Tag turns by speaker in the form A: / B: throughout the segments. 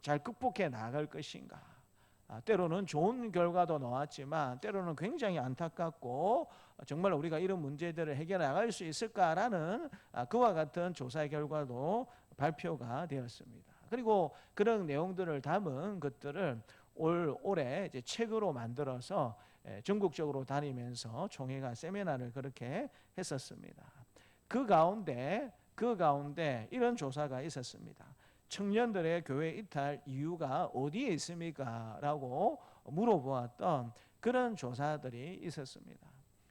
A: 잘 극복해 나갈 것인가. 때로는 좋은 결과도 나왔지만 때로는 굉장히 안타깝고 정말 우리가 이런 문제들을 해결해 나갈 수 있을까라는 그와 같은 조사의 결과도 발표가 되었습니다. 그리고 그런 내용들을 담은 것들을 올해 이제 책으로 만들어서 전국적으로 다니면서 총회가 세미나를 그렇게 했었습니다. 그 가운데 이런 조사가 있었습니다. 청년들의 교회 이탈 이유가 어디에 있습니까? 라고 물어보았던 그런 조사들이 있었습니다.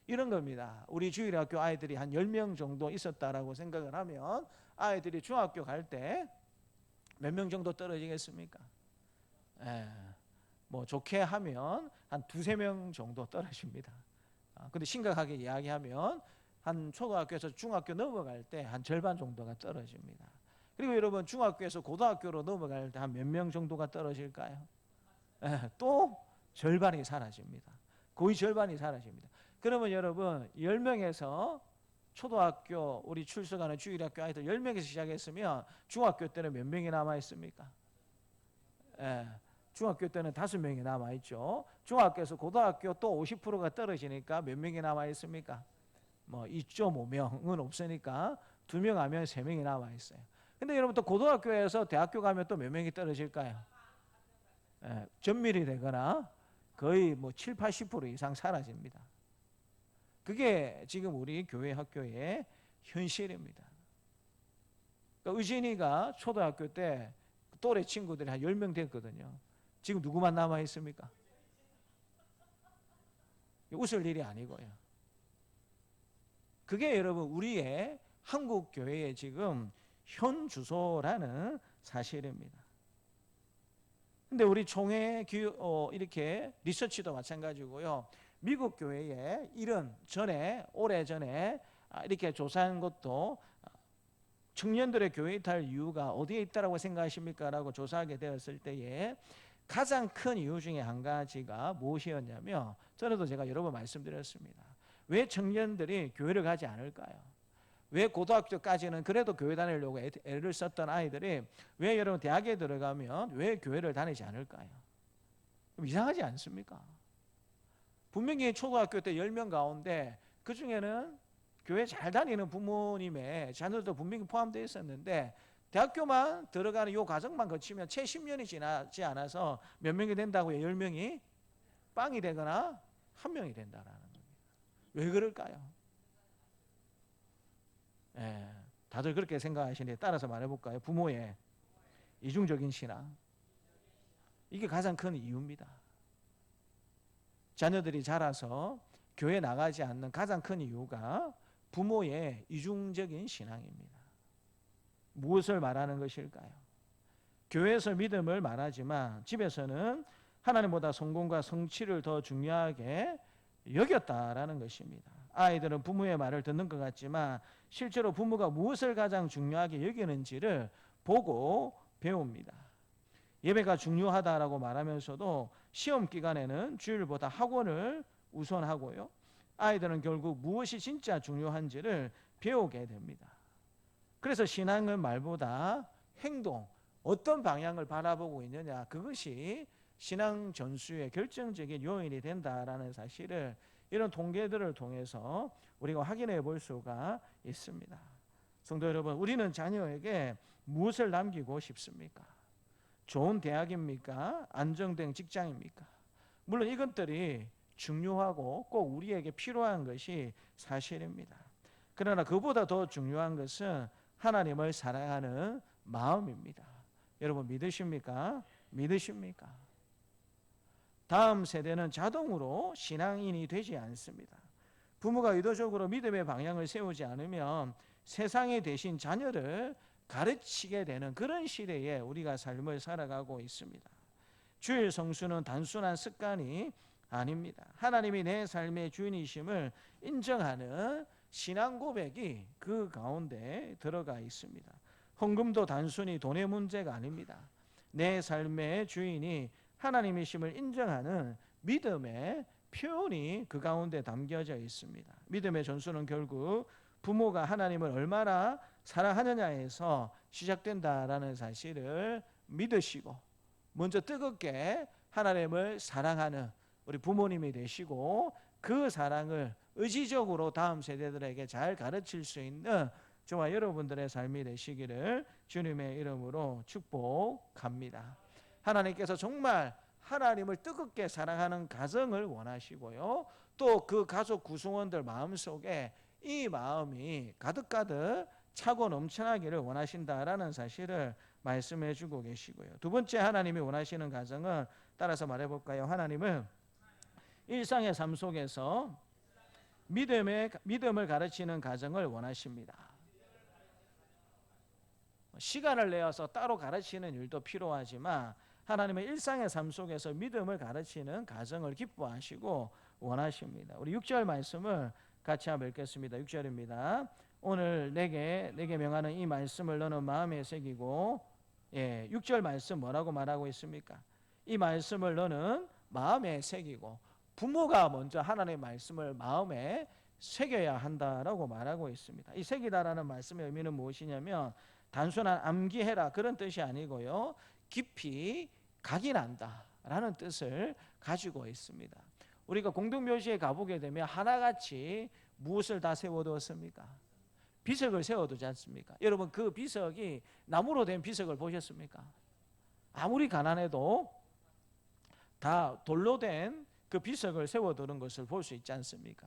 A: 이런 겁니다. 우리 주일학교 아이들이 한 10명 정도 있었다라고 생각을 하면 아이들이 중학교 갈 때 몇 명 정도 떨어지겠습니까? 뭐 좋게 하면 한 두세 명 정도 떨어집니다. 근데 심각하게 이야기하면 한 초등학교에서 중학교 넘어갈 때 한 절반 정도가 떨어집니다. 그리고 여러분 중학교에서 고등학교로 넘어갈 때 한 몇 명 정도가 떨어질까요? 또 절반이 사라집니다. 거의 절반이 사라집니다. 그러면 여러분 10명에서 초등학교 우리 출석하는 주일학교 아이들 10명에서 시작했으면 중학교 때는 몇 명이 남아있습니까? 중학교 때는 5명이 남아있죠. 중학교에서 고등학교 또 50%가 떨어지니까 몇 명이 남아있습니까? 뭐 2.5명은 없으니까 2명 하면 3명이 남아있어요. 근데 여러분 또 고등학교에서 대학교 가면 또 몇 명이 떨어질까요? 전밀이 되거나 거의 뭐 7, 80% 이상 사라집니다. 그게 지금 우리 교회 학교의 현실입니다. 그러니까 의진이가 초등학교 때 또래 친구들이 한 10명 됐거든요. 지금 누구만 남아있습니까? 웃을 일이 아니고요. 그게 여러분 우리의 한국 교회의 지금 현 주소라는 사실입니다. 근데 우리 총회 이렇게 리서치도 마찬가지고요. 미국 교회에 이런 오래 전에 이렇게 조사한 것도 청년들의 교회 이탈 이유가 어디에 있다라고 생각하십니까? 라고 조사하게 되었을 때에 가장 큰 이유 중에 한 가지가 무엇이었냐면 전에도 제가 여러 번 말씀드렸습니다. 왜 청년들이 교회를 가지 않을까요? 왜 고등학교까지는 그래도 교회 다니려고 애를 썼던 아이들이 왜 여러분 대학에 들어가면 왜 교회를 다니지 않을까요? 이상하지 않습니까? 분명히 초등학교 때 10명 가운데 그 중에는 교회 잘 다니는 부모님의 자녀들도 분명히 포함되어 있었는데 대학교만 들어가는 이 과정만 거치면 채 10년이 지나지 않아서 몇 명이 된다고요? 10명이 빵이 되거나 1명이 된다라는 겁니다. 왜 그럴까요? 다들 그렇게 생각하시는데 따라서 말해볼까요? 부모의 이중적인 신앙. 이게 가장 큰 이유입니다. 자녀들이 자라서 교회 나가지 않는 가장 큰 이유가 부모의 이중적인 신앙입니다. 무엇을 말하는 것일까요? 교회에서 믿음을 말하지만 집에서는 하나님보다 성공과 성취를 더 중요하게 여겼다라는 것입니다. 아이들은 부모의 말을 듣는 것 같지만 실제로 부모가 무엇을 가장 중요하게 여기는지를 보고 배웁니다. 예배가 중요하다라고 말하면서도 시험 기간에는 주일보다 학원을 우선하고요. 아이들은 결국 무엇이 진짜 중요한지를 배우게 됩니다. 그래서 신앙은 말보다 행동, 어떤 방향을 바라보고 있느냐, 그것이 신앙 전수의 결정적인 요인이 된다라는 사실을 이런 통계들을 통해서 우리가 확인해 볼 수가 있습니다. 성도 여러분, 우리는 자녀에게 무엇을 남기고 싶습니까? 좋은 대학입니까? 안정된 직장입니까? 물론 이것들이 중요하고 꼭 우리에게 필요한 것이 사실입니다. 그러나 그보다 더 중요한 것은 하나님을 사랑하는 마음입니다. 여러분 믿으십니까? 믿으십니까? 다음 세대는 자동으로 신앙인이 되지 않습니다. 부모가 의도적으로 믿음의 방향을 세우지 않으면 세상에 대신 자녀를 가르치게 되는 그런 시대에 우리가 삶을 살아가고 있습니다. 주일 성수는 단순한 습관이 아닙니다. 하나님이 내 삶의 주인이심을 인정하는 신앙 고백이 그 가운데 들어가 있습니다. 헌금도 단순히 돈의 문제가 아닙니다. 내 삶의 주인이 하나님이심을 인정하는 믿음의 표현이 그 가운데 담겨져 있습니다. 믿음의 전수는 결국 부모가 하나님을 얼마나 사랑하느냐에서 시작된다라는 사실을 믿으시고 먼저 뜨겁게 하나님을 사랑하는 우리 부모님이 되시고, 그 사랑을 의지적으로 다음 세대들에게 잘 가르칠 수 있는 저와 여러분들의 삶이 되시기를 주님의 이름으로 축복합니다. 하나님께서 정말 하나님을 뜨겁게 사랑하는 가정을 원하시고요, 또 그 가족 구성원들 마음속에 이 마음이 가득가득 차고 넘쳐나기를 원하신다라는 사실을 말씀해 주고 계시고요. 두 번째, 하나님이 원하시는 가정은, 따라서 말해 볼까요? 하나님은 일상의 삶 속에서 믿음을 가르치는 가정을 원하십니다. 시간을 내어서 따로 가르치는 일도 필요하지만 하나님은 일상의 삶 속에서 믿음을 가르치는 가정을 기뻐하시고 원하십니다. 우리 6절 말씀을 같이 한번 읽겠습니다. 6절입니다. 오늘 내게 명하는 이 말씀을 너는 마음에 새기고, 6절 말씀 뭐라고 말하고 있습니까? 이 말씀을 너는 마음에 새기고, 부모가 먼저 하나님의 말씀을 마음에 새겨야 한다라고 말하고 있습니다. 이 새기다라는 말씀의 의미는 무엇이냐면 단순한 암기해라 그런 뜻이 아니고요, 깊이 각인한다라는 뜻을 가지고 있습니다. 우리가 공동묘지에 가보게 되면 하나같이 무엇을 다 세워두었습니까? 비석을 세워두지 않습니까? 여러분, 그 비석이 나무로 된 비석을 보셨습니까? 아무리 가난해도 다 돌로 된 그 비석을 세워두는 것을 볼 수 있지 않습니까?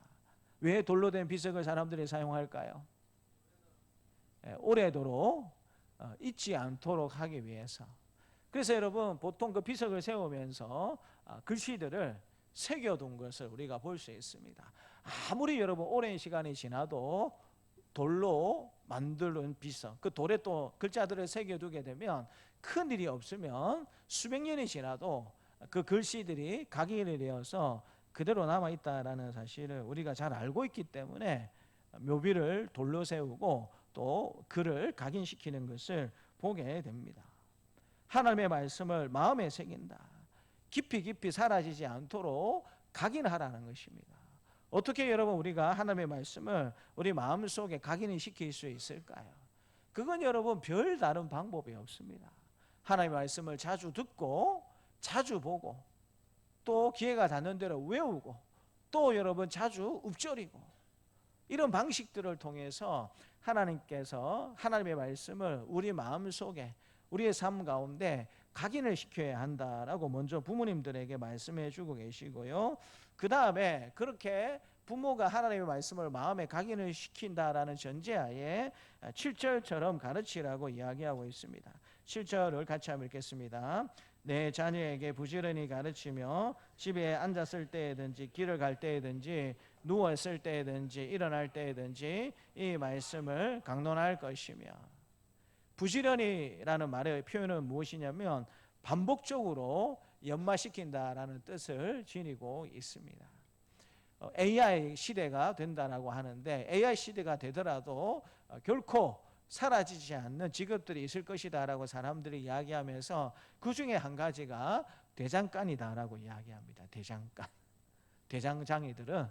A: 왜 돌로 된 비석을 사람들이 사용할까요? 오래도록 잊지 않도록 하기 위해서. 그래서 여러분, 보통 그 비석을 세우면서 글씨들을 새겨둔 것을 우리가 볼 수 있습니다. 아무리 여러분 오랜 시간이 지나도 돌로 만든 비석, 그 돌에 또 글자들을 새겨두게 되면 큰 일이 없으면 수백 년이 지나도 그 글씨들이 각인이 되어서 그대로 남아있다라는 사실을 우리가 잘 알고 있기 때문에 묘비를 돌로 세우고 또 글을 각인시키는 것을 보게 됩니다. 하나님의 말씀을 마음에 새긴다. 깊이 사라지지 않도록 각인하라는 것입니다. 어떻게 여러분 우리가 하나님의 말씀을 우리 마음속에 각인을 시킬 수 있을까요? 그건 여러분 별 다른 방법이 없습니다. 하나님의 말씀을 자주 듣고 자주 보고 또 기회가 닿는 대로 외우고 또 여러분 자주 읊조리고, 이런 방식들을 통해서 하나님께서 하나님의 말씀을 우리 마음속에 우리의 삶 가운데 각인을 시켜야 한다라고 먼저 부모님들에게 말씀해 주고 계시고요, 그 다음에 그렇게 부모가 하나님의 말씀을 마음에 각인을 시킨다라는 전제하에 7절처럼 가르치라고 이야기하고 있습니다. 7절을 같이 한번 읽겠습니다. 내 자녀에게 부지런히 가르치며 집에 앉았을 때든지 길을 갈 때든지 누웠을 때든지 일어날 때든지 이 말씀을 강론할 것이며, 부지런히라는 말의 표현은 무엇이냐면 반복적으로 연마시킨다라는 뜻을 지니고 있습니다. AI 시대가 된다라고 하는데, AI 시대가 되더라도 결코 사라지지 않는 직업들이 있을 것이다라고 사람들이 이야기하면서 그 중에 한 가지가 대장간이다라고 이야기합니다. 대장간. 대장장이들은,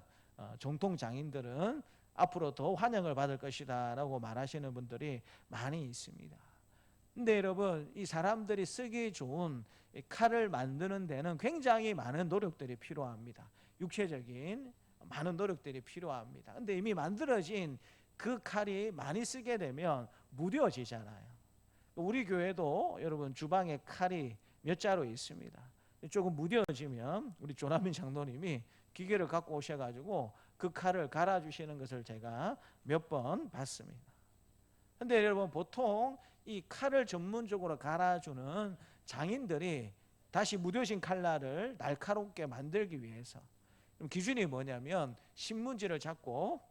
A: 정통장인들은 앞으로 더 환영을 받을 것이다라고 말하시는 분들이 많이 있습니다. 근데 여러분, 이 사람들이 쓰기 좋은 칼을 만드는 데는 굉장히 많은 노력들이 필요합니다. 육체적인 많은 노력들이 필요합니다. 근데 이미 만들어진 그 칼이 많이 쓰게 되면 무뎌지잖아요. 우리 교회도 여러분 주방에 칼이 몇 자루 있습니다. 조금 무뎌지면 우리 조남민 장로님이 기계를 갖고 오셔가지고 그 칼을 갈아주시는 것을 제가 몇 번 봤습니다. 근데 여러분, 보통 이 칼을 전문적으로 갈아주는 장인들이 다시 무뎌진 칼날을 날카롭게 만들기 위해서 기준이 뭐냐면 신문지를 잡고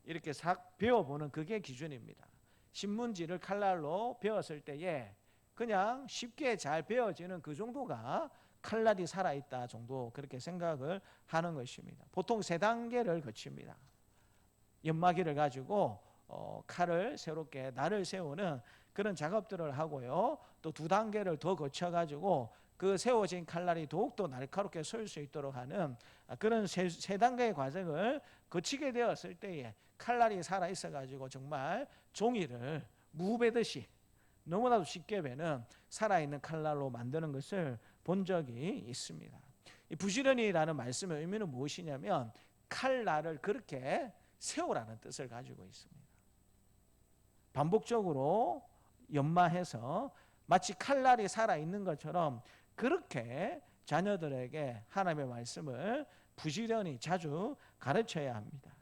A: 이렇게 싹 베어보는, 그게 기준입니다. 신문지를 칼날로 베었을 때에 그냥 쉽게 잘 베어지는 그 정도가 칼날이 살아있다 정도, 그렇게 생각을 하는 것입니다. 보통 3단계를 거칩니다. 연마기를 가지고 칼을 새롭게 날을 세우는 그런 작업들을 하고요, 또 2단계를 더 거쳐가지고 그 세워진 칼날이 더욱더 날카롭게 설 수 있도록 하는 그런 3단계의 과정을 거치게 되었을 때에 칼날이 살아있어가지고 정말 종이를 무 베듯이 너무나도 쉽게 배는 살아있는 칼날로 만드는 것을 본 적이 있습니다. 이 부지런히라는 말씀의 의미는 무엇이냐면 칼날을 그렇게 세우라는 뜻을 가지고 있습니다. 반복적으로 연마해서 마치 칼날이 살아있는 것처럼 그렇게 자녀들에게 하나님의 말씀을 부지런히 자주 가르쳐야 합니다.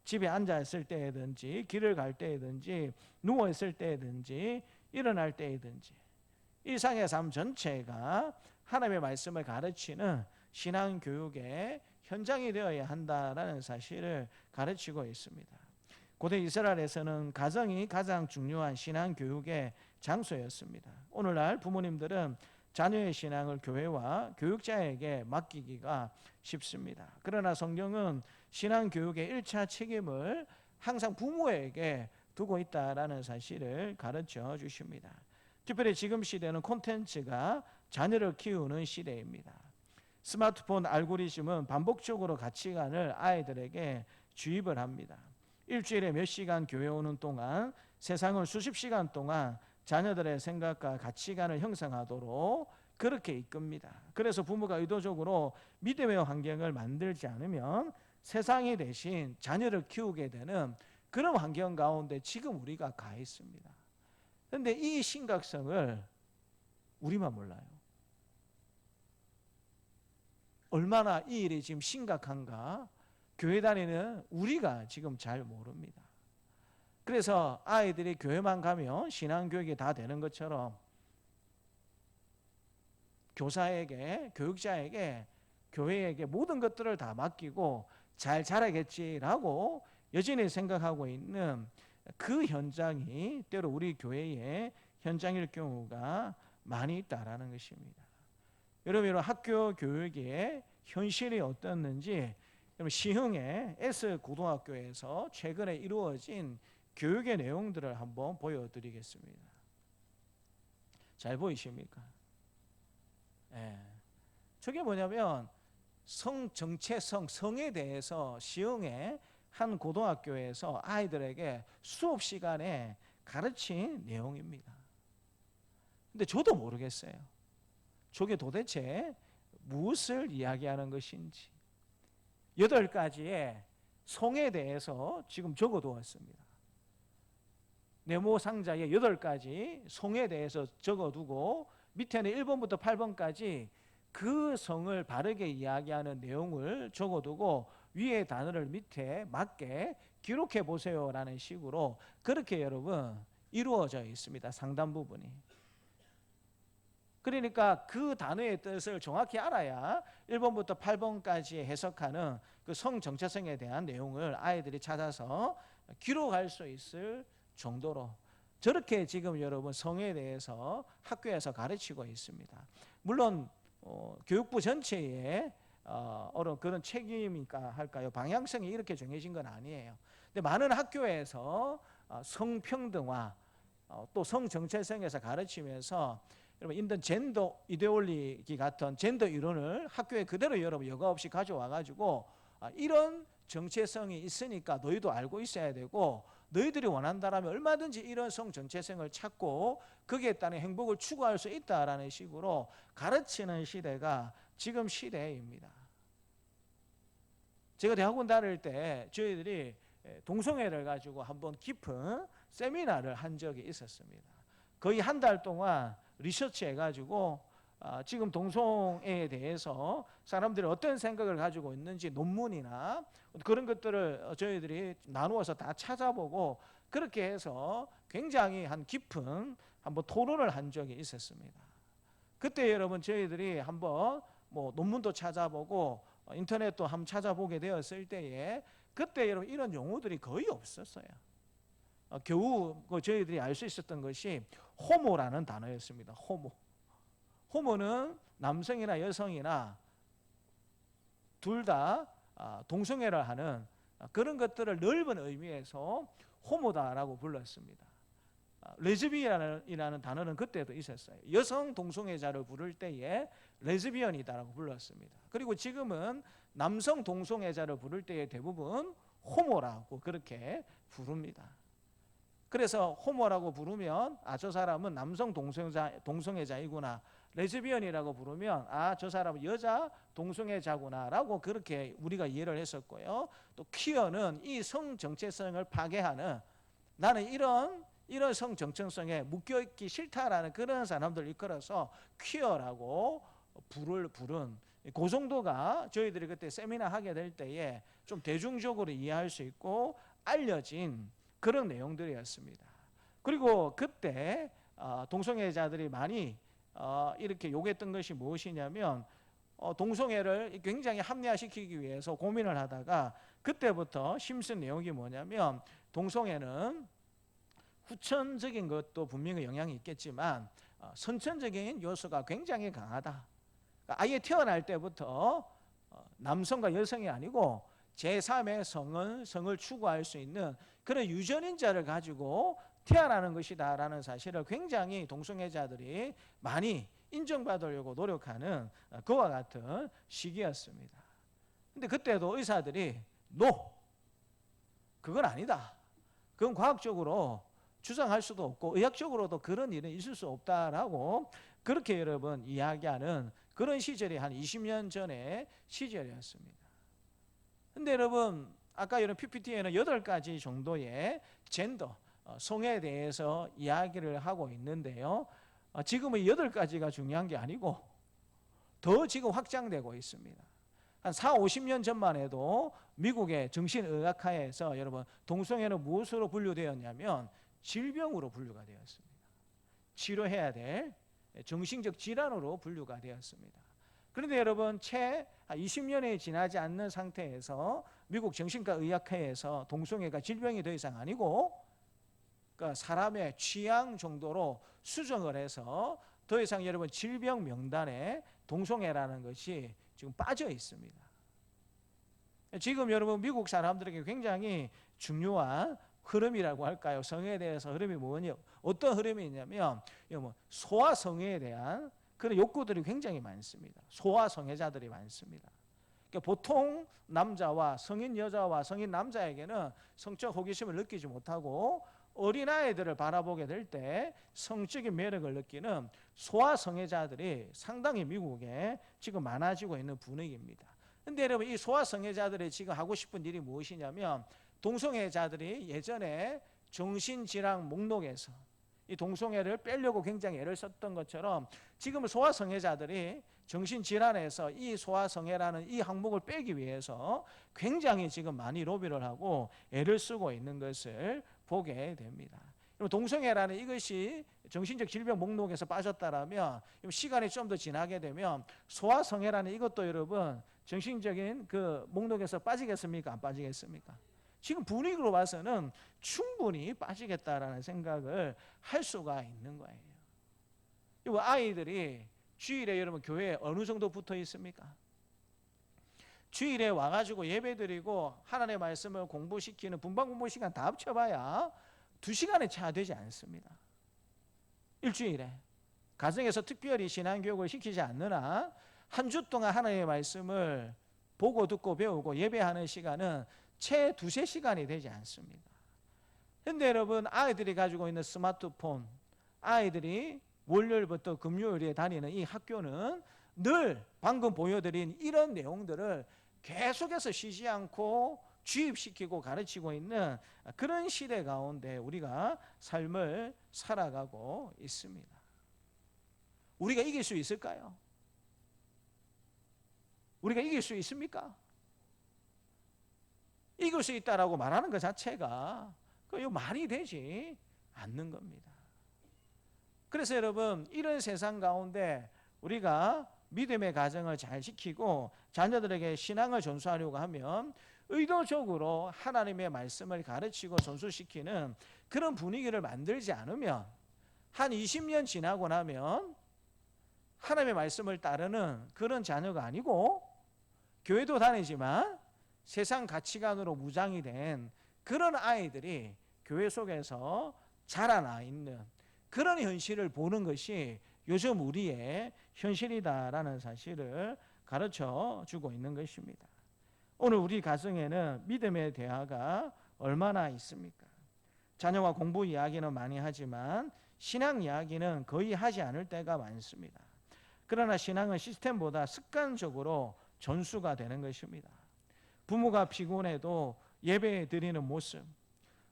A: 집에 앉아있을 때든지 길을 갈 때든지 누워있을 때든지 일어날 때든지 일상의 삶 전체가 하나님의 말씀을 가르치는 신앙교육의 현장이 되어야 한다는 사실을 가르치고 있습니다. 고대 이스라엘에서는 가정이 가장 중요한 신앙교육의 장소였습니다. 오늘날 부모님들은 자녀의 신앙을 교회와 교육자에게 맡기기가 쉽습니다. 그러나 성경은 신앙교육의 1차 책임을 항상 부모에게 두고 있다는 사실을 가르쳐 주십니다. 특별히 지금 시대는 콘텐츠가 자녀를 키우는 시대입니다. 스마트폰 알고리즘은 반복적으로 가치관을 아이들에게 주입을 합니다. 일주일에 몇 시간 교회 오는 동안 세상을 수십 시간 동안 자녀들의 생각과 가치관을 형성하도록 그렇게 이끕니다. 그래서 부모가 의도적으로 믿음의 환경을 만들지 않으면 세상이 대신 자녀를 키우게 되는 그런 환경 가운데 지금 우리가 가 있습니다. 그런데 이 심각성을 우리만 몰라요. 얼마나 이 일이 지금 심각한가 교회 다니는 우리가 지금 잘 모릅니다. 그래서 아이들이 교회만 가면 신앙교육이 다 되는 것처럼 교사에게, 교육자에게, 교회에게 모든 것들을 다 맡기고 잘 자라겠지라고 여전히 생각하고 있는 그 현장이 때로 우리 교회의 현장일 경우가 많이 있다라는 것입니다. 여러분 학교 교육의 현실이 어떻는지 시흥의 S고등학교에서 최근에 이루어진 교육의 내용들을 한번 보여드리겠습니다. 잘 보이십니까? 네. 저게 뭐냐면 성 정체성, 성에 대해서 시흥의 한 고등학교에서 아이들에게 수업 시간에 가르친 내용입니다. 근데 저도 모르겠어요. 저게 도대체 무엇을 이야기하는 것인지. 8가지의 성에 대해서 지금 적어두었습니다. 네모 상자에 8가지 성에 대해서 적어두고 밑에는 1번부터 8번까지 그 성을 바르게 이야기하는 내용을 적어두고 위에 단어를 밑에 맞게 기록해 보세요라는 식으로 그렇게 여러분 이루어져 있습니다. 상단 부분이. 그러니까 그 단어의 뜻을 정확히 알아야 1번부터 8번까지 해석하는 그 성 정체성에 대한 내용을 아이들이 찾아서 기록할 수 있을 정도로 저렇게 지금 여러분 성에 대해서 학교에서 가르치고 있습니다. 물론 교육부 전체에 그런 책임이니까 할까요? 방향성이 이렇게 정해진 건 아니에요. 근데 많은 학교에서 성평등화 또 성정체성에서 가르치면서 여러분 인던 젠더 이데올리 같은 젠더 이론을 학교에 그대로 여러분 여과 없이 가져와 가지고 이런 정체성이 있으니까 너희도 알고 있어야 되고 너희들이 원한다라면 얼마든지 이런 성 정체성을 찾고 거기에 따른 행복을 추구할 수 있다라는 식으로 가르치는 시대가 지금 시대입니다. 제가 대학원 다닐 때 저희들이 동성애를 가지고 한번 깊은 세미나를 한 적이 있었습니다. 거의 한 달 동안 리서치 해가지고 지금 동성애에 대해서 사람들이 어떤 생각을 가지고 있는지 논문이나 그런 것들을 저희들이 나누어서 다 찾아보고 그렇게 해서 굉장히 한 깊은 한번 토론을 한 적이 있었습니다. 그때 여러분 저희들이 한번 뭐 논문도 찾아보고 인터넷도 한번 찾아보게 되었을 때에 그때 여러분 이런 용어들이 거의 없었어요. 겨우 저희들이 알 수 있었던 것이 호모라는 단어였습니다. 호모는 남성이나 여성이나 둘 다 동성애를 하는 그런 것들을 넓은 의미에서 호모다라고 불렀습니다. 레즈비언이라는 단어는 그때도 있었어요. 여성 동성애자를 부를 때에 레즈비언이다라고 불렀습니다. 그리고 지금은 남성 동성애자를 부를 때에 대부분 호모라고 그렇게 부릅니다. 그래서 호모라고 부르면 저 사람은 남성 동성애자이구나. 레즈비언이라고 부르면 저 사람은 여자 동성애자구나 라고 그렇게 우리가 이해를 했었고요. 또 퀴어는 이 성 정체성을 파괴하는, 나는 이런 성 정체성에 묶여있기 싫다라는 그런 사람들 이끌어서 퀴어라고 부른 그 정도가 저희들이 그때 세미나 하게 될 때에 좀 대중적으로 이해할 수 있고 알려진 그런 내용들이었습니다. 그리고 그때 동성애자들이 많이 이렇게 요구했던 것이 무엇이냐면 동성애를 굉장히 합리화시키기 위해서 고민을 하다가 그때부터 심슨 내용이 뭐냐면 동성애는 후천적인 것도 분명히 영향이 있겠지만 선천적인 요소가 굉장히 강하다. 그러니까 아예 태어날 때부터 남성과 여성이 아니고 제3의 성을 추구할 수 있는 그런 유전인자를 가지고 태어나는 것이다 라는 사실을 굉장히 동성애자들이 많이 인정받으려고 노력하는 그와 같은 시기였습니다. 근데 그때도 의사들이 그건 아니다. 그건 과학적으로 주장할 수도 없고 의학적으로도 그런 일은 있을 수 없다라고 그렇게 여러분 이야기하는 그런 시절이 한 20년 전의 시절이었습니다. 근데 여러분 아까 이런 PPT에는 8가지 정도의 젠더, 성에 대해서 이야기를 하고 있는데요. 지금은 8가지가 중요한 게 아니고 더 지금 확장되고 있습니다. 한 40-50년 전만 해도 미국의 정신의학회에서 여러분 동성애는 무엇으로 분류되었냐면 질병으로 분류가 되었습니다. 치료해야 될 정신적 질환으로 분류가 되었습니다. 그런데 여러분 채 20년이 지나지 않는 상태에서 미국 정신과 의학회에서 동성애가 질병이 더 이상 아니고 그러니까 사람의 취향 정도로 수정을 해서 더 이상 여러분 질병 명단에 동성애라는 것이 지금 빠져 있습니다. 지금 여러분 미국 사람들에게 굉장히 중요한 흐름이라고 할까요? 성에 대해서 흐름이 뭐냐? 어떤 흐름이 있냐면 소아 성애에 대한 그런 욕구들이 굉장히 많습니다. 소아 성애자들이 많습니다. 그러니까 보통 남자와 성인 여자와 성인 남자에게는 성적 호기심을 느끼지 못하고 어린아이들을 바라보게 될 때 성적인 매력을 느끼는 소아 성애자들이 상당히 미국에 지금 많아지고 있는 분위기입니다. 근데 여러분 이 소아 성애자들이 지금 하고 싶은 일이 무엇이냐면 동성애자들이 예전에 정신질환 목록에서 이 동성애를 빼려고 굉장히 애를 썼던 것처럼 지금 소아성애자들이 정신질환에서 이 소아성애라는 이 항목을 빼기 위해서 굉장히 지금 많이 로비를 하고 애를 쓰고 있는 것을 보게 됩니다. 동성애라는 이것이 정신적 질병 목록에서 빠졌다라면 시간이 좀 더 지나게 되면 소아성애라는 이것도 여러분 정신적인 그 목록에서 빠지겠습니까? 안 빠지겠습니까? 지금 분위기로 봐서는 충분히 빠지겠다라는 생각을 할 수가 있는 거예요. 아이들이 주일에 여러분 교회에 어느 정도 붙어 있습니까? 주일에 와가지고 예배드리고 하나님의 말씀을 공부시키는 분방 공부 시간 다 합쳐봐야 2시간의 차가 되지 않습니다. 일주일에 가정에서 특별히 신앙교육을 시키지 않는 한 한 주 동안 하나님의 말씀을 보고 듣고 배우고 예배하는 시간은 채 2-3시간이 되지 않습니다. 그런데 여러분 아이들이 가지고 있는 스마트폰, 아이들이 월요일부터 금요일에 다니는 이 학교는 늘 방금 보여드린 이런 내용들을 계속해서 쉬지 않고 주입시키고 가르치고 있는 그런 시대 가운데 우리가 삶을 살아가고 있습니다. 우리가 이길 수 있을까요? 우리가 이길 수 있습니까? 이길 수 있다라고 말하는 것 자체가 말이 되지 않는 겁니다. 그래서 여러분 이런 세상 가운데 우리가 믿음의 가정을 잘 지키고 자녀들에게 신앙을 전수하려고 하면 의도적으로 하나님의 말씀을 가르치고 전수시키는 그런 분위기를 만들지 않으면 한 20년 지나고 나면 하나님의 말씀을 따르는 그런 자녀가 아니고 교회도 다니지만 세상 가치관으로 무장이 된 그런 아이들이 교회 속에서 자라나 있는 그런 현실을 보는 것이 요즘 우리의 현실이다라는 사실을 가르쳐 주고 있는 것입니다. 오늘 우리 가정에는 믿음의 대화가 얼마나 있습니까? 자녀와 공부 이야기는 많이 하지만 신앙 이야기는 거의 하지 않을 때가 많습니다. 그러나 신앙은 시스템보다 습관적으로 전수가 되는 것입니다. 부모가 피곤해도 예배 드리는 모습,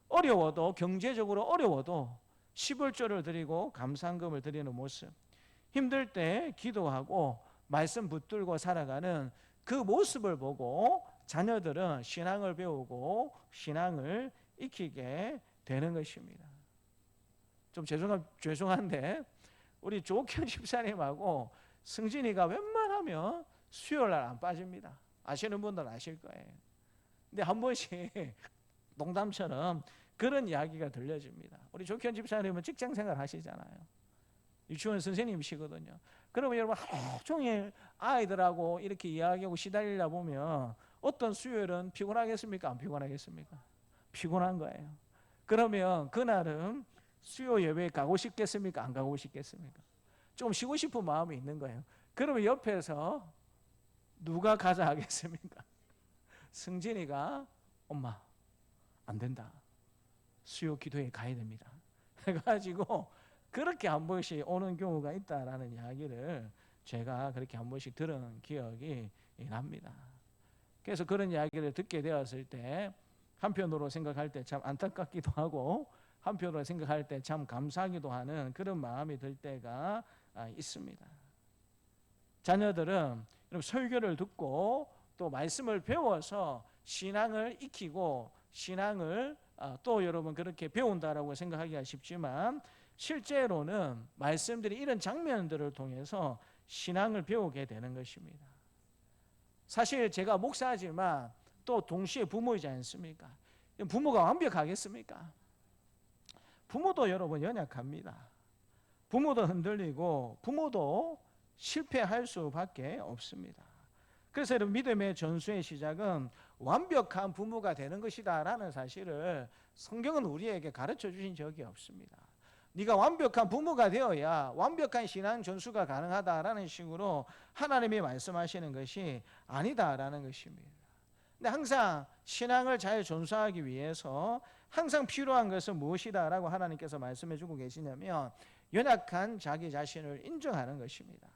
A: 어려워도 경제적으로 어려워도 11조를 드리고 감상금을 드리는 모습, 힘들 때 기도하고 말씀 붙들고 살아가는 그 모습을 보고 자녀들은 신앙을 배우고 신앙을 익히게 되는 것입니다. 좀 죄송한데 우리 조경 집사님하고 승진이가 웬만하면 수요일날 안 빠집니다. 아시는 분들은 아실 거예요. 근데 한 번씩 농담처럼 그런 이야기가 들려집니다. 우리 조경 집사님은 직장생활 하시잖아요. 유치원 선생님이시거든요. 그러면 여러분 하루 종일 아이들하고 이렇게 이야기하고 시달리다 보면 어떤 수요일은 피곤하겠습니까? 안 피곤하겠습니까? 피곤한 거예요. 그러면 그날은 수요 예배에 가고 싶겠습니까? 안 가고 싶겠습니까? 좀 쉬고 싶은 마음이 있는 거예요. 그러면 옆에서 누가 가자 하겠습니까? 승진이가 엄마 안 된다. 수요 기도에 가야 됩니다. 해가지고 그렇게 한 번씩 오는 경우가 있다라는 이야기를 제가 그렇게 한 번씩 들은 기억이 납니다. 그래서 그런 이야기를 듣게 되었을 때 한편으로 생각할 때 참 안타깝기도 하고 한편으로 생각할 때 참 감사하기도 하는 그런 마음이 들 때가 있습니다. 자녀들은 설교를 듣고 또 말씀을 배워서 신앙을 익히고 신앙을 또 여러분 그렇게 배운다라고 생각하기가 쉽지만 실제로는 말씀들이 이런 장면들을 통해서 신앙을 배우게 되는 것입니다. 사실 제가 목사지만 또 동시에 부모이지 않습니까? 부모가 완벽하겠습니까? 부모도 여러분 연약합니다. 부모도 흔들리고 부모도 실패할 수밖에 없습니다. 그래서 여러분 믿음의 전수의 시작은 완벽한 부모가 되는 것이다 라는 사실을 성경은 우리에게 가르쳐 주신 적이 없습니다. 네가 완벽한 부모가 되어야 완벽한 신앙 전수가 가능하다라는 식으로 하나님이 말씀하시는 것이 아니다라는 것입니다. 근데 항상 신앙을 잘 전수하기 위해서 항상 필요한 것은 무엇이다라고 하나님께서 말씀해 주고 계시냐면 연약한 자기 자신을 인정하는 것입니다.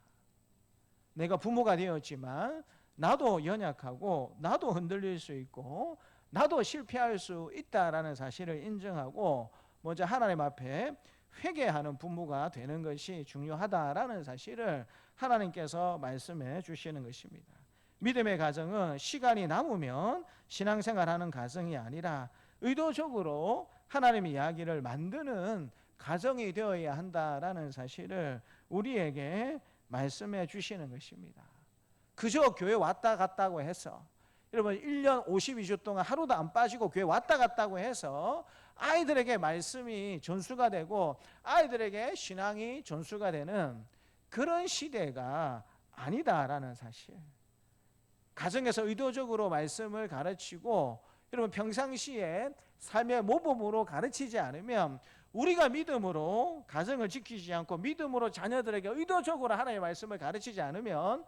A: 내가 부모가 되었지만 나도 연약하고 나도 흔들릴 수 있고 나도 실패할 수 있다라는 사실을 인정하고 먼저 하나님 앞에 회개하는 부모가 되는 것이 중요하다라는 사실을 하나님께서 말씀해 주시는 것입니다. 믿음의 가정은 시간이 남으면 신앙생활하는 가정이 아니라 의도적으로 하나님의 이야기를 만드는 가정이 되어야 한다라는 사실을 우리에게 말씀해 주시는 것입니다. 그저 교회 왔다 갔다고 해서 여러분 1년 52주 동안 하루도 안 빠지고 교회 왔다 갔다고 해서 아이들에게 말씀이 전수가 되고 아이들에게 신앙이 전수가 되는 그런 시대가 아니다라는 사실. 가정에서 의도적으로 말씀을 가르치고 여러분 평상시에 삶의 모범으로 가르치지 않으면 우리가 믿음으로 가정을 지키지 않고 믿음으로 자녀들에게 의도적으로 하나님의 말씀을 가르치지 않으면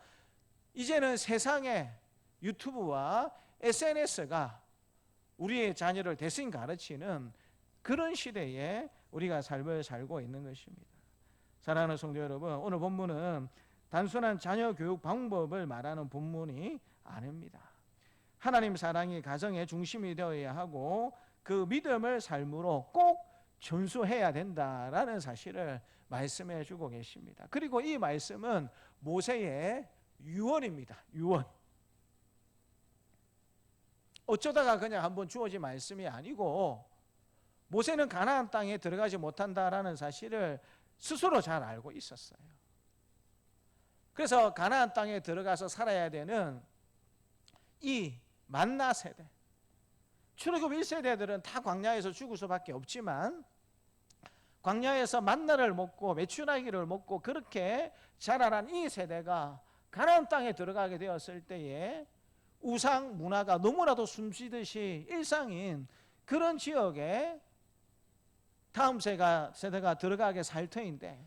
A: 이제는 세상의 유튜브와 SNS가 우리의 자녀를 대신 가르치는 그런 시대에 우리가 삶을 살고 있는 것입니다. 사랑하는 성도 여러분, 오늘 본문은 단순한 자녀 교육 방법을 말하는 본문이 아닙니다. 하나님 사랑이 가정의 중심이 되어야 하고 그 믿음을 삶으로 꼭 전수해야 된다라는 사실을 말씀해 주고 계십니다. 그리고 이 말씀은 모세의 유언입니다. 유언. 어쩌다가 그냥 한번 주어진 말씀이 아니고 모세는 가나안 땅에 들어가지 못한다라는 사실을 스스로 잘 알고 있었어요. 그래서 가나안 땅에 들어가서 살아야 되는 이 만나 세대, 출애굽 1세대들은 다 광야에서 죽을 수밖에 없지만 광야에서 만나를 먹고 메추라기를 먹고 그렇게 자라난 이 세대가 가나안 땅에 들어가게 되었을 때에 우상 문화가 너무나도 숨쉬듯이 일상인 그런 지역에 다음 세대가 들어가게 살 터인데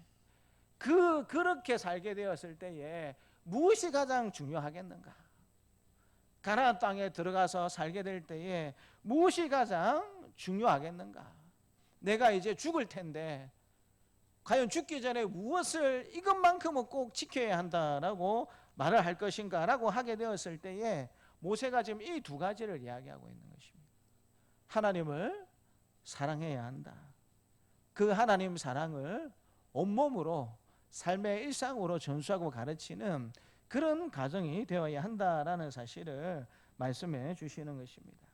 A: 그렇게 살게 되었을 때에 무엇이 가장 중요하겠는가? 가나안 땅에 들어가서 살게 될 때에 무엇이 가장 중요하겠는가? 내가 이제 죽을 텐데 과연 죽기 전에 무엇을 이것만큼은 꼭 지켜야 한다라고 말을 할 것인가 라고 하게 되었을 때에 모세가 지금 이 두 가지를 이야기하고 있는 것입니다. 하나님을 사랑해야 한다. 그 하나님 사랑을 온몸으로 삶의 일상으로 전수하고 가르치는 그런 가정이 되어야 한다라는 사실을 말씀해 주시는 것입니다.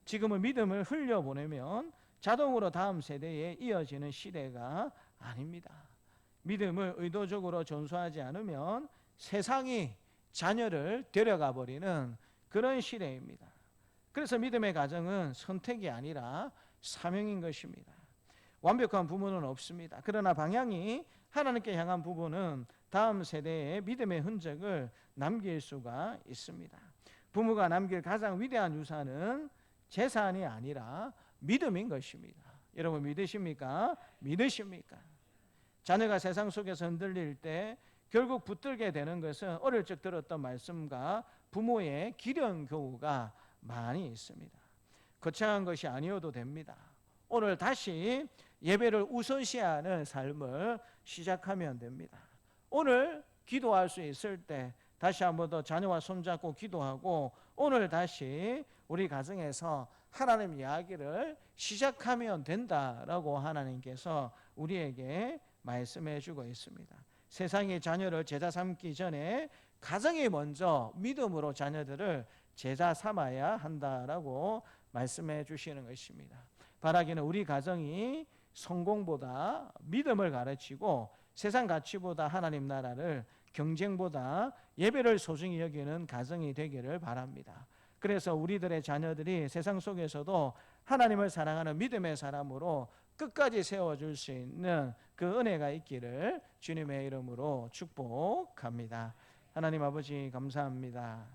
A: 지금은 믿음을 흘려보내면 자동으로 다음 세대에 이어지는 시대가 아닙니다. 믿음을 의도적으로 전수하지 않으면 세상이 자녀를 데려가 버리는 그런 시대입니다. 그래서 믿음의 가정은 선택이 아니라 사명인 것입니다. 완벽한 부모는 없습니다. 그러나 방향이 하나님께 향한 부부는 다음 세대에 믿음의 흔적을 남길 수가 있습니다. 부모가 남길 가장 위대한 유산은 재산이 아니라 믿음인 것입니다. 여러분 믿으십니까? 믿으십니까? 자녀가 세상 속에서 흔들릴 때 결국 붙들게 되는 것은 어릴 적 들었던 말씀과 부모의 기령 교우가 많이 있습니다. 거창한 것이 아니어도 됩니다. 오늘 다시 예배를 우선시하는 삶을 시작하면 됩니다. 오늘 기도할 수 있을 때 다시 한번 더 자녀와 손잡고 기도하고 오늘 다시 우리 가정에서 하나님 이야기를 시작하면 된다라고 하나님께서 우리에게 말씀해 주고 있습니다. 세상의 자녀를 제자 삼기 전에 가정이 먼저 믿음으로 자녀들을 제자 삼아야 한다라고 말씀해 주시는 것입니다. 바라기는 우리 가정이 성공보다 믿음을 가르치고 세상 가치보다 하나님 나라를 경쟁보다 예배를 소중히 여기는 가정이 되기를 바랍니다. 그래서 우리들의 자녀들이 세상 속에서도 하나님을 사랑하는 믿음의 사람으로 끝까지 세워줄 수 있는 그 은혜가 있기를 주님의 이름으로 축복합니다. 하나님 아버지 감사합니다.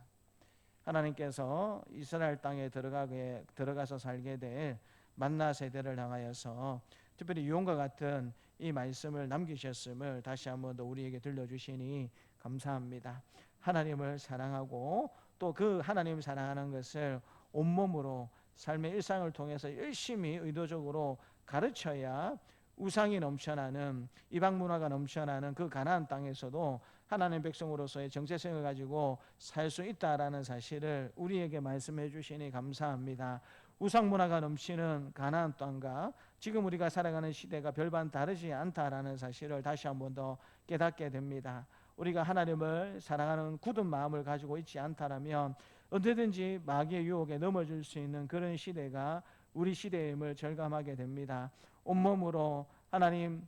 A: 하나님께서 이스라엘 땅에 들어가서 살게 될 만나 세대를 향하여서 특별히 유언과 같은 이 말씀을 남기셨음을 다시 한번 더 우리에게 들려주시니 감사합니다. 하나님을 사랑하고 또 그 하나님을 사랑하는 것을 온몸으로 삶의 일상을 통해서 열심히 의도적으로 가르쳐야 우상이 넘쳐나는 이방 문화가 넘쳐나는 그 가나안 땅에서도 하나님 백성으로서의 정체성을 가지고 살 수 있다라는 사실을 우리에게 말씀해 주시니 감사합니다. 우상 문화가 넘치는 가나안 땅과 지금 우리가 살아가는 시대가 별반 다르지 않다라는 사실을 다시 한번 더 깨닫게 됩니다. 우리가 하나님을 사랑하는 굳은 마음을 가지고 있지 않다라면 언제든지 마귀의 유혹에 넘어질 수 있는 그런 시대가 우리 시대임을 절감하게 됩니다. 온몸으로 하나님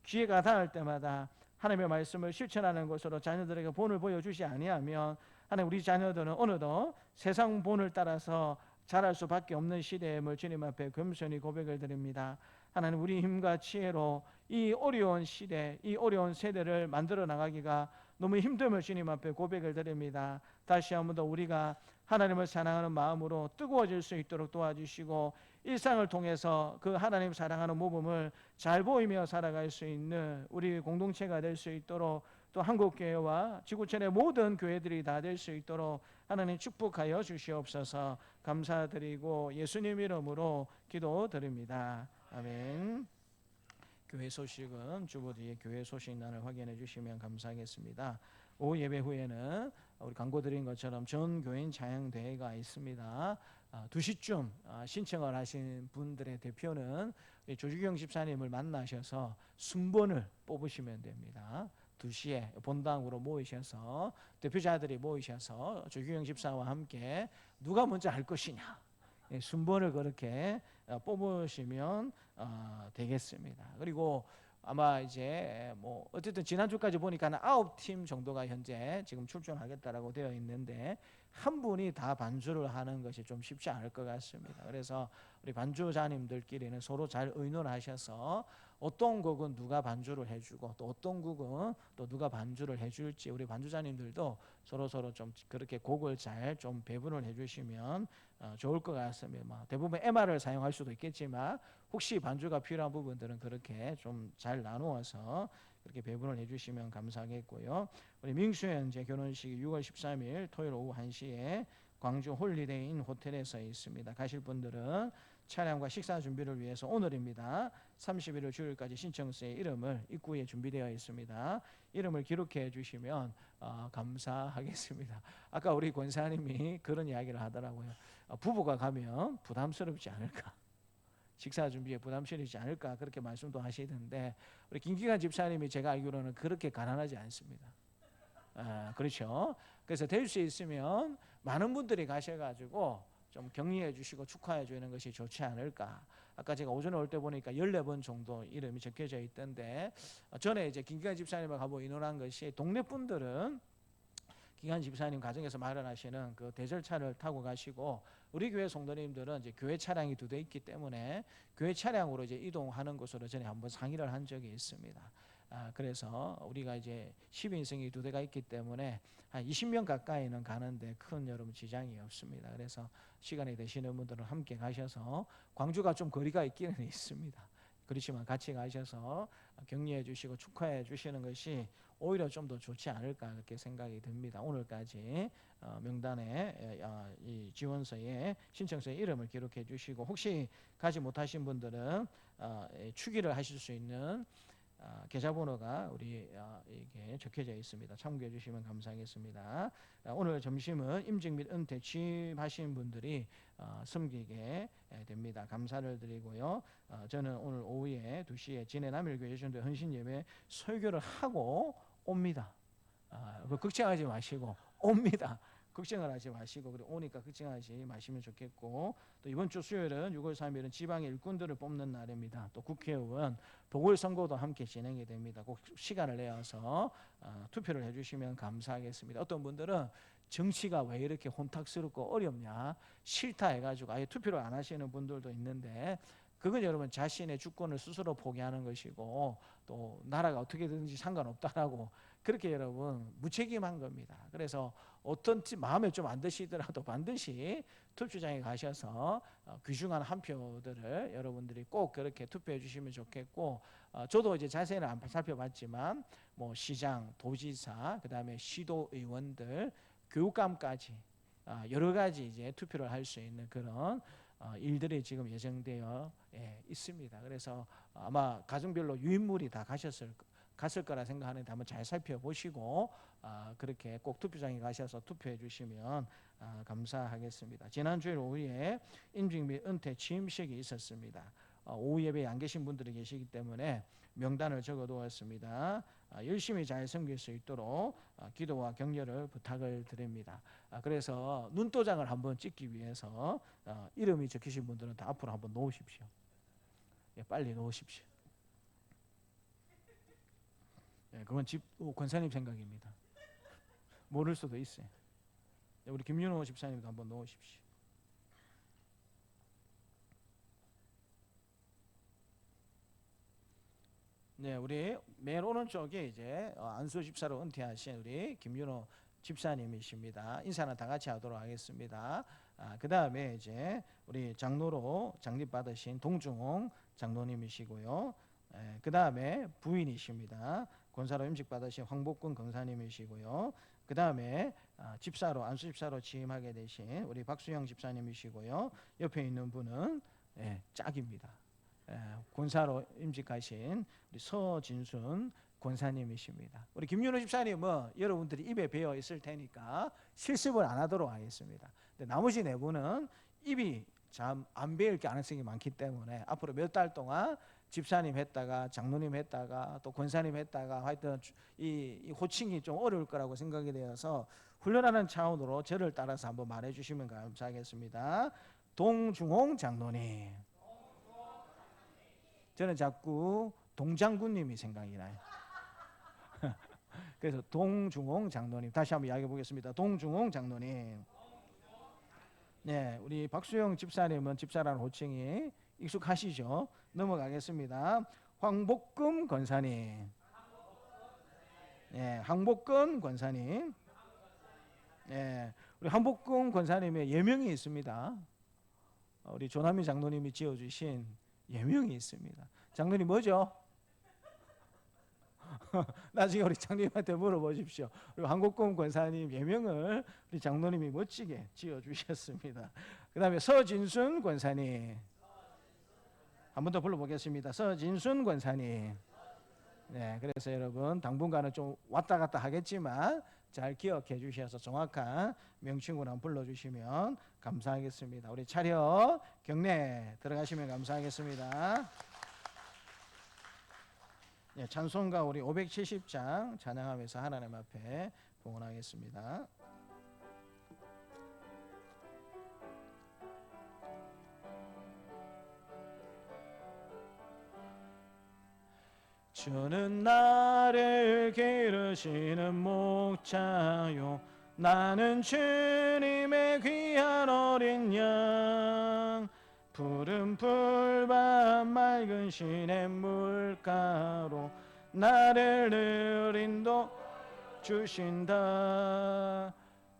A: 기회가 닿을 때마다 하나님의 말씀을 실천하는 것으로 자녀들에게 본을 보여주지 아니하면 하나님 우리 자녀들은 어느덧 세상 본을 따라서 자랄 수밖에 없는 시대임을 주님 앞에 겸손히 고백을 드립니다. 하나님 우리 힘과 지혜로 이 어려운 시대, 이 어려운 세대를 만들어 나가기가 너무 힘듦을 주님 앞에 고백을 드립니다. 다시 한번 더 우리가 하나님을 사랑하는 마음으로 뜨거워질 수 있도록 도와주시고 일상을 통해서 그 하나님 사랑하는 모범을 잘 보이며 살아갈 수 있는 우리 공동체가 될 수 있도록 또 한국교회와 지구촌의 모든 교회들이 다 될 수 있도록 하나님 축복하여 주시옵소서. 감사드리고 예수님 이름으로 기도드립니다. 아멘. 교회 소식은 주보 뒤에 교회 소식란을 확인해 주시면 감사하겠습니다. 오후 예배 후에는 우리 광고 드린 것처럼 전 교인 찬양대회가 있습니다. 2시쯤 신청을 하신 분들의 대표는 조주경 집사님을 만나셔서 순번을 뽑으시면 됩니다. 2시에 본당으로 모이셔서 대표자들이 모이셔서 조규영 집사와 함께 누가 먼저 할 것이냐 순번을 그렇게 뽑으시면 되겠습니다. 그리고 아마 이제 뭐 어쨌든 지난주까지 보니까 9팀 정도가 현재 지금 출전하겠다라고 되어 있는데 한 분이 다 반주를 하는 것이 좀 쉽지 않을 것 같습니다. 그래서 우리 반주자님들끼리는 서로 잘 의논하셔서 어떤 곡은 누가 반주를 해주고 또 어떤 곡은 또 누가 반주를 해줄지 우리 반주자님들도 서로 좀 그렇게 곡을 잘 좀 배분을 해주시면 좋을 것 같습니다. 대부분 MR을 사용할 수도 있겠지만 혹시 반주가 필요한 부분들은 그렇게 좀 잘 나누어서 그렇게 배분을 해주시면 감사하겠고요. 우리 민수현제 결혼식이 6월 13일 토요일 오후 1시에 광주 홀리데이인 호텔에서 있습니다. 가실 분들은 차량과 식사 준비를 위해서 오늘입니다. 31일 주일까지 신청서에 이름을 입구에 준비되어 있습니다. 이름을 기록해 주시면 감사하겠습니다. 아까 우리 권사님이 그런 이야기를 하더라고요. 부부가 가면 부담스럽지 않을까, 식사 준비에 부담스럽지 않을까, 그렇게 말씀도 하시던데, 우리 김기관 집사님이 제가 알기로는 그렇게 가난하지 않습니다. 그렇죠. 그래서 될 수 있으면 많은 분들이 가셔가지고 좀 격려해 주시고 축하해 주는 것이 좋지 않을까. 아까 제가 오전에 올 때 보니까 14번 정도 이름이 적혀져 있던데, 전에 이제 김기관 집사님하고 가보고 의논한 것이, 동네 분들은 기관 집사님 가정에서 마련하시는 그 대절차를 타고 가시고, 우리 교회 성도님들은 이제 교회 차량이 2대 있기 때문에 교회 차량으로 이제 이동하는 것으로 전에 한번 상의를 한 적이 있습니다. 그래서 우리가 이제 12인승이 2대가 있기 때문에 한 20명 가까이는 가는데 큰 여러분 지장이 없습니다. 그래서 시간이 되시는 분들은 함께 가셔서, 광주가 좀 거리가 있기는 있습니다. 그렇지만 같이 가셔서 격려해 주시고 축하해 주시는 것이 오히려 좀 더 좋지 않을까, 그렇게 생각이 듭니다. 오늘까지 명단에 이 지원서에 신청서에 이름을 기록해 주시고, 혹시 가지 못하신 분들은 추기를 하실 수 있는 계좌번호가 우리 이게 적혀져 있습니다. 참고해 주시면 감사하겠습니다. 오늘 점심은 임직 및 은퇴 취임하신 분들이 섬기게 됩니다. 감사를 드리고요. 저는 오늘 오후에 2시에 진해 남일교회 예전도 헌신 예배 설교를 하고 옵니다. 걱정하지 마시고 옵니다. 걱정을 하지 마시고, 그리고 오니까 걱정하지 마시면 좋겠고, 또 이번 주 수요일은 6월 3일은 지방의 일꾼들을 뽑는 날입니다. 또 국회의원 보궐선거도 함께 진행이 됩니다. 꼭 시간을 내어서 투표를 해주시면 감사하겠습니다. 어떤 분들은 정치가 왜 이렇게 혼탁스럽고 어렵냐, 싫다 해가지고 아예 투표를 안 하시는 분들도 있는데, 그건 여러분 자신의 주권을 스스로 포기하는 것이고, 또 나라가 어떻게 되든지 상관없다라고 그렇게 여러분 무책임한 겁니다. 그래서 어떤 마음에 좀 안 드시더라도 반드시 투표장에 가셔서 귀중한 한 표들을 여러분들이 꼭 그렇게 투표해 주시면 좋겠고, 저도 이제 자세히는 안 살펴봤지만 뭐 시장, 도지사, 그다음에 시도의원들, 교육감까지 여러 가지 이제 투표를 할 수 있는 그런 일들이 지금 예정되어 있습니다. 그래서 아마 가정별로 유인물이 다 갔을 거라 생각하는데 한번 잘 살펴보시고 그렇게 꼭 투표장에 가셔서 투표해 주시면 감사하겠습니다. 지난 주일 오후에 임직 및 은퇴 취임식이 있었습니다. 오후 예배에 안 계신 분들이 계시기 때문에 명단을 적어 두었습니다. 열심히 잘 섬길 수 있도록 기도와 격려를 부탁을 드립니다. 그래서 눈도장을 한번 찍기 위해서 이름이 적히신 분들은 다 앞으로 한번 놓으십시오. 빨리 놓으십시오. 그건 권사님 생각입니다. 모를 수도 있어요. 우리 김윤호 집사님도 한번 놓으십시오. 네, 우리 맨 오른쪽에 이제 안수 집사로 은퇴하신 우리 김윤호 집사님이십니다. 인사는 다 같이 하도록 하겠습니다. 그 다음에 이제 우리 장로로 장립받으신 동중홍 장로님이시고요. 그 다음에 부인이십니다. 권사로 임직받으신 황복근 권사님이시고요. 그 다음에 집사로 안수 집사로 취임하게 되신 우리 박수영 집사님이시고요. 옆에 있는 분은 짝입니다. 권사로 임직하신 우리 서진순 권사님이십니다. 우리 김윤호 집사님은 여러분들이 입에 배어 있을 테니까 실습을 안 하도록 하겠습니다. 근데 나머지 네 분은 입이 참 안 배일 가능성이 많기 때문에 앞으로 몇 달 동안 집사님 했다가 장로님 했다가 또 권사님 했다가 하여튼 이 호칭이 좀 어려울 거라고 생각이 되어서 훈련하는 차원으로 저를 따라서 한번 말해 주시면 감사하겠습니다. 동중홍 장로님. 저는 자꾸 동장군님이 생각이 나요. 그래서 동중홍 장로님 다시 한번 이야기해 보겠습니다. 동중홍 장로님. 네, 우리 박수영 집사님은 집사라는 호칭이 익숙하시죠? 넘어가겠습니다. 황복금 권사님. 네, 황복근 권사님. 네, 우리 황복금 권사님의 예명이 있습니다. 우리 조남희 장로님이 지어주신 예명이 있습니다. 장로님 뭐죠? 나중에 우리 장로님한테 물어보십시오. 우리 황복금 권사님 예명을 우리 장로님이 멋지게 지어주셨습니다. 그 다음에 서진순 권사님. 한 번 더 불러보겠습니다. 서진순 권사님. 네, 그래서 여러분 당분간은 좀 왔다 갔다 하겠지만 잘 기억해 주셔서 정확한 명칭으로 한번 불러주시면 감사하겠습니다. 우리 차렷 경례 들어가시면 감사하겠습니다. 네, 찬송가 우리 570장 찬양하면서 하나님 앞에 봉헌하겠습니다. 주는 나를 기르시는 목자요, 나는 주님의 귀한 어린 양. 푸른 풀밭 맑은 시냇물가로 나를 늘 인도 주신다.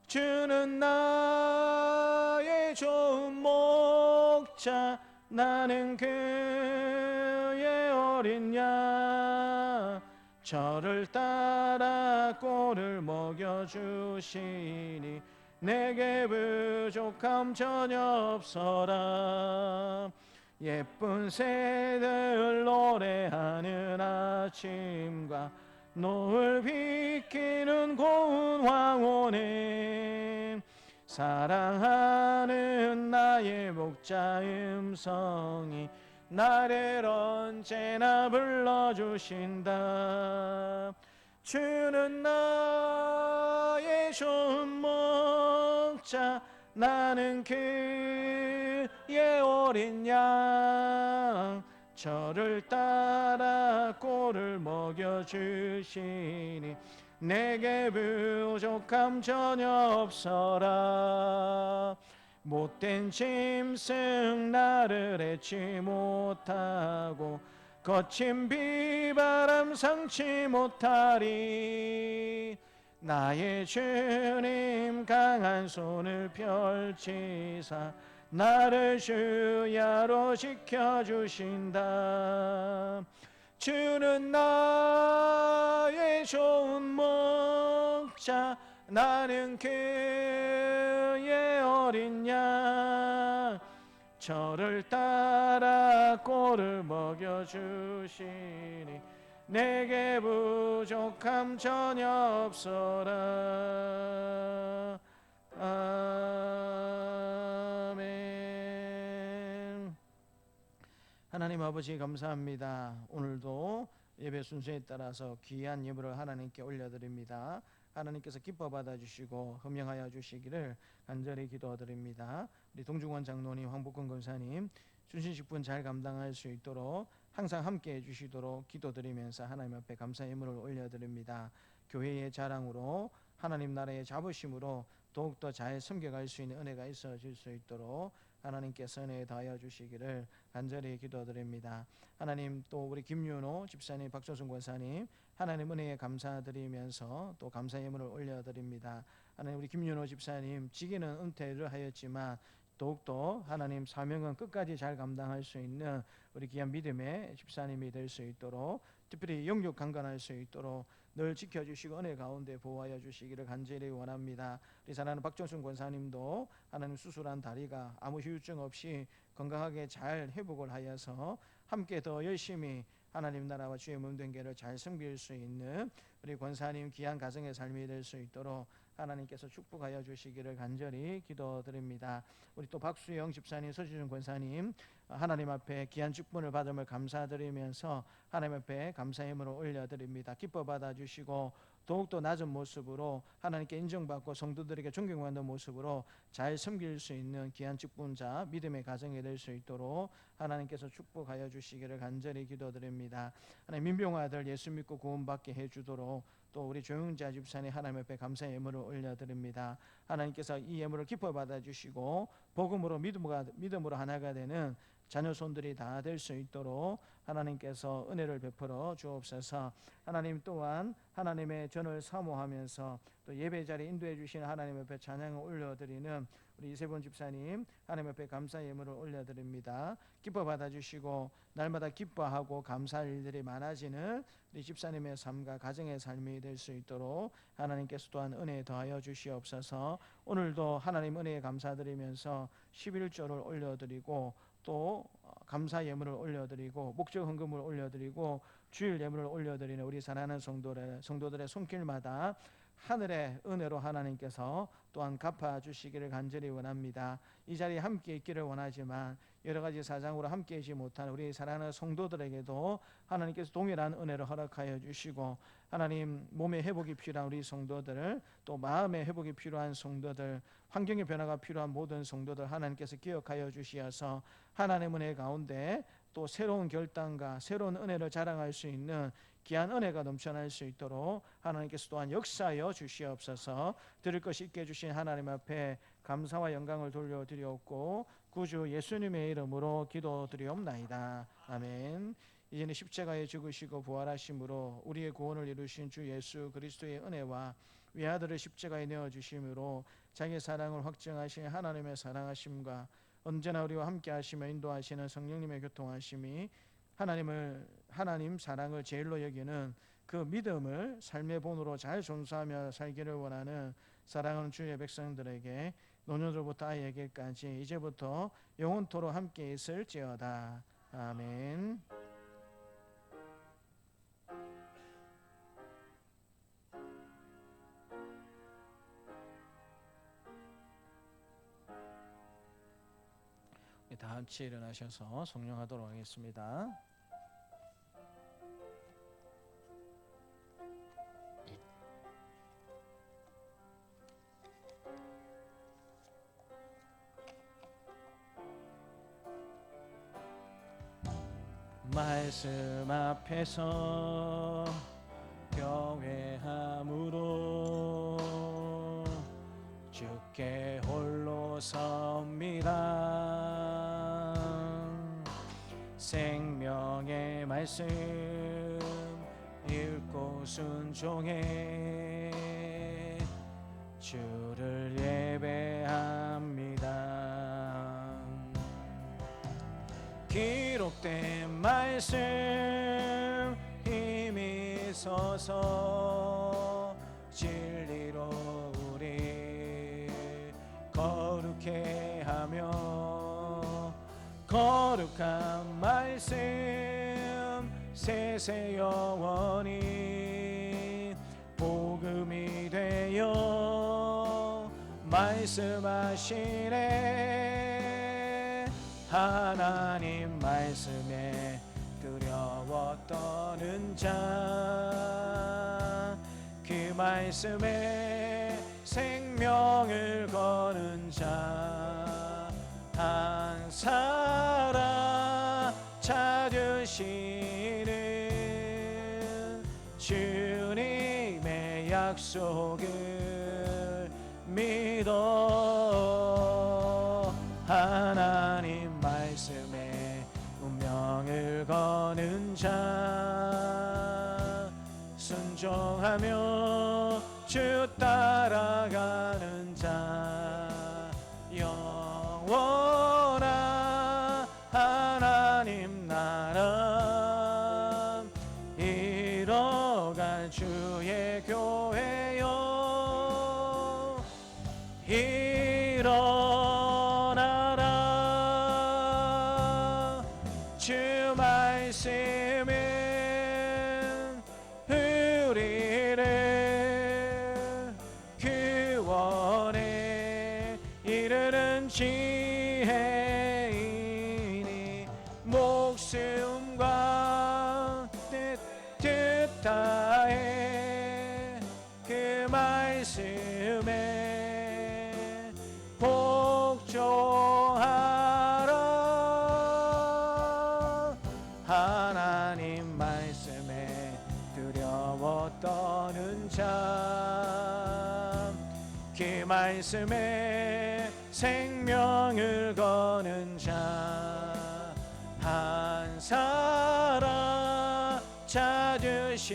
A: 주는 나의 좋은 목자, 나는 그의 어린 양. 저를 따라 꼴을 먹여주시니 내게 부족함 전혀 없어라. 예쁜 새들 노래하는 아침과 노을 비키는 고운 황혼에 사랑하는 나의 목자 음성이 나를 언제나 불러주신다. 주는 나의 좋은 목자, 나는 그의 어린 양. 저를 따라 꼴을 먹여주시니 내게 부족함 전혀 없어라. 못된 짐승 나를 해치 못하고 거친 비바람 상치 못하리. 나의 주님 강한 손을 펼치사 나를 주야로 지켜주신다. 주는 나의 좋은 목자, 나는 그의 어린 양. 저를 따라 꼴을 먹여주시니 내게 부족함 전혀 없어라. 아멘. 하나님 아버지 감사합니다. 오늘도 예배 순서에 따라서 귀한 예물을 하나님께 올려드립니다. 하나님께서 기뻐 받아주시고 흠명하여 주시기를 간절히 기도드립니다. 우리 동중원 장로님, 황복근 권사님 순신식분 잘 감당할 수 있도록 항상 함께해 주시도록 기도드리면서 하나님 앞에 감사 예물을 올려드립니다. 교회의 자랑으로 하나님 나라의 자부심으로 더욱더 잘 섬겨갈 수 있는 은혜가 있어질 수 있도록 하나님께서 은혜 더하여 주시기를 간절히 기도드립니다. 하나님, 또 우리 김윤호 집사님, 박조순 권사님 하나님 은혜에 감사드리면서 또 감사 예물을 올려드립니다. 하나님, 우리 김윤호 집사님 지기는 은퇴를 하였지만 더욱더 하나님 사명은 끝까지 잘 감당할 수 있는 우리 귀한 믿음의 집사님이 될 수 있도록, 특별히 영육 강건할 수 있도록 늘 지켜주시고 은혜 가운데 보호하여 주시기를 간절히 원합니다. 우리 사랑하는 박정순 권사님도 하나님 수술한 다리가 아무 후유증 없이 건강하게 잘 회복을 하여서 함께 더 열심히 하나님 나라와 주의 몸된계를 잘 섬길 수 있는 우리 권사님 귀한 가정의 삶이 될 수 있도록 하나님께서 축복하여 주시기를 간절히 기도드립니다. 우리 또 박수영 집사님, 서주준 권사님 하나님 앞에 귀한 축복을 받음을 감사드리면서 하나님 앞에 감사의 예물을 올려드립니다. 기뻐 받아주시고 더욱더 낮은 모습으로 하나님께 인정받고 성도들에게 존경받는 모습으로 잘 섬길 수 있는 귀한 직분자 믿음의 가정이 될 수 있도록 하나님께서 축복하여 주시기를 간절히 기도드립니다. 하나님, 민병아 아들 예수 믿고 구원받게 해주도록 또 우리 조영자 집사님 하나님 앞에 감사의 예물을 올려드립니다. 하나님께서 이 예물을 기뻐 받아주시고 복음으로 믿음으로 하나가 되는 자녀 손들이 다 될 수 있도록 하나님께서 은혜를 베풀어 주옵소서. 하나님 또한 하나님의 전을 사모하면서 또 예배 자리 인도해 주시는 하나님 앞에 찬양을 올려드리는 우리 이세본 집사님 하나님 앞에 감사 예물을 올려드립니다. 기뻐 받아주시고 날마다 기뻐하고 감사할 일들이 많아지는 우리 집사님의 삶과 가정의 삶이 될 수 있도록 하나님께서 또한 은혜 더하여 주시옵소서. 오늘도 하나님 은혜에 감사드리면서 11조를 올려드리고 또 감사 예물을 올려드리고 목적 헌금을 올려드리고 주일 예물을 올려드리는 우리 사랑하는 성도들의 손길마다 하늘의 은혜로 하나님께서 또한 갚아주시기를 간절히 원합니다. 이 자리에 함께 있기를 원하지만 여러 가지 사정으로 함께 있지 못한 우리 사랑하는 성도들에게도 하나님께서 동일한 은혜를 허락하여 주시고, 하나님 몸의 회복이 필요한 우리 성도들, 또 마음의 회복이 필요한 성도들, 환경의 변화가 필요한 모든 성도들 하나님께서 기억하여 주시어서 하나님의 은혜 가운데 또 새로운 결단과 새로운 은혜를 자랑할 수 있는 귀한 은혜가 넘쳐날 수 있도록 하나님께서 또한 역사하여 주시옵소서. 드릴 것이 있게 해주신 하나님 앞에 감사와 영광을 돌려드리옵고 구주 예수님의 이름으로 기도드리옵나이다. 아멘. 이제는 십자가에 죽으시고 부활하심으로 우리의 구원을 이루신 주 예수 그리스도의 은혜와 외아들을 십자가에 내어주심으로 자기의 사랑을 확증하신 하나님의 사랑하심과 언제나 우리와 함께 하시며 인도하시는 성령님의 교통하심이 하나님 사랑을 제일로 여기는 그 믿음을 삶의 본으로 잘 존수하며 살기를 원하는 사랑하는 주의 백성들에게 노년으로부터 아이에게까지 이제부터 영원토록 함께 있을지어다. 아멘. 다 같이 일어나셔서 성령하도록 하겠습니다. 말씀 앞에서 경외함으로 주께 홀로 섭니다. 생명의 말씀 읽고 순종해 주를 예배합니다. 기록된 말씀 힘이 서서 진리로 우리 거룩해 하며 거룩한 말씀 세세 영원히 복음이 되어 말씀하시네. 하나님 말씀에 두려워 떠는 자, 그 말씀에 생명을 거는 자 한 사람 찾으시는 주님의 약속을 믿어. 하나님 말씀에 운명을 거는 자, 순종하며 주 따라가는 자, 영원한 하나님 나라 이뤄갈 주의 교회여 일어나라. 주 말씀은 우리를 구원에 이르는 지혜이니 목숨과 뜻 다해 그 말씀에 복종하라. 하나님 말씀에 두려워 떠는 자, 그 말씀에 생명을 거는 자 한 사람 찾으시는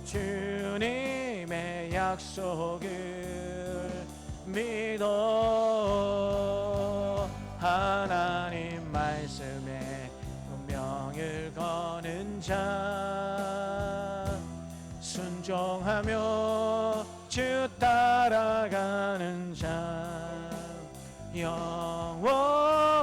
A: 주님의 약속을 믿어. 하나님 말씀에 운명을 거는 자, 순종하며 주 따라가는 자, 영원히